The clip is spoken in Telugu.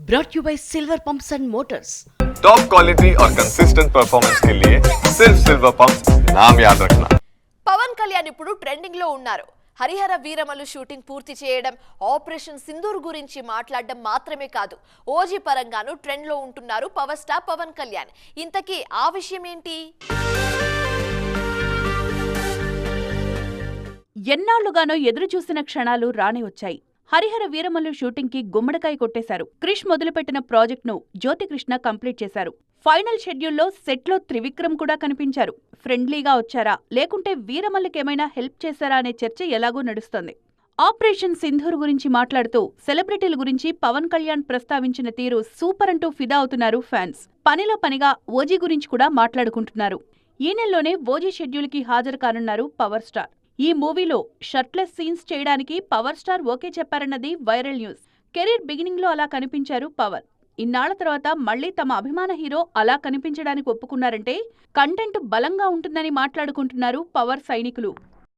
brought you by Silver Pumps and Motors. Top quality और कंसिस्टेंट परफॉर्मेंस के लिए सिर्फ सिल्वर पंप्स नाम याद रखना। పవన్ కళ్యాణ్ ఇప్పుడు ట్రెండింగ్ లో ఉన్నారు. హరిహర వీరమలు షూటింగ్ పూర్తి చేయడం, ఆపరేషన్ సింధూర్ గురించి మాట్లాడడం మాత్రమే కాదు, ఓజీ పరంగాను ట్రెండ్ లో ఉంటున్నారు పవర్ స్టార్ పవన్ కళ్యాణ్. ఇంతకీ ఆ విషయం ఏంటి? ఎన్నాళ్లుగానో ఎదురు చూసిన క్షణాలు రానే వచ్చాయి. హరిహర వీరమల్లు షూటింగ్ కి గుమ్మడికాయ కొట్టేశారు. క్రిష్ మొదలుపెట్టిన ప్రాజెక్ట్ ను జ్యోతికృష్ణ కంప్లీట్ చేశారు. ఫైనల్ షెడ్యూల్లో సెట్లో త్రివిక్రమ్ కూడా కనిపించారు. ఫ్రెండ్లీగా వచ్చారా లేకుంటే వీరమల్లుకేమైనా హెల్ప్ చేశారా అనే చర్చ ఎలాగో నడుస్తోంది. ఆపరేషన్ సింధూర్ గురించి మాట్లాడుతూ సెలబ్రిటీల గురించి పవన్ కళ్యాణ్ ప్రస్తావించిన తీరు సూపర్ అంటూ ఫిదా అవుతున్నారు ఫ్యాన్స్. పనిలో పనిగా ఓజీ గురించి కూడా మాట్లాడుకుంటున్నారు. ఈ నెలలోనే ఓజీ షెడ్యూల్ కి హాజరు కానున్నారు పవర్ స్టార్. ఈ మూవీలో షర్ట్లెస్ సీన్స్ చేయడానికి పవర్ స్టార్ ఓకే చెప్పారన్నది వైరల్ న్యూస్. కెరీర్ బిగినింగ్ లో అలా కనిపించారు పవర్. ఇన్నాళ్ల తర్వాత మళ్లీ తమ అభిమాన హీరో అలా కనిపించడానికి ఒప్పుకున్నారంటే కంటెంట్ బలంగా ఉంటుందని మాట్లాడుకుంటున్నారు పవర్ సైనికులు.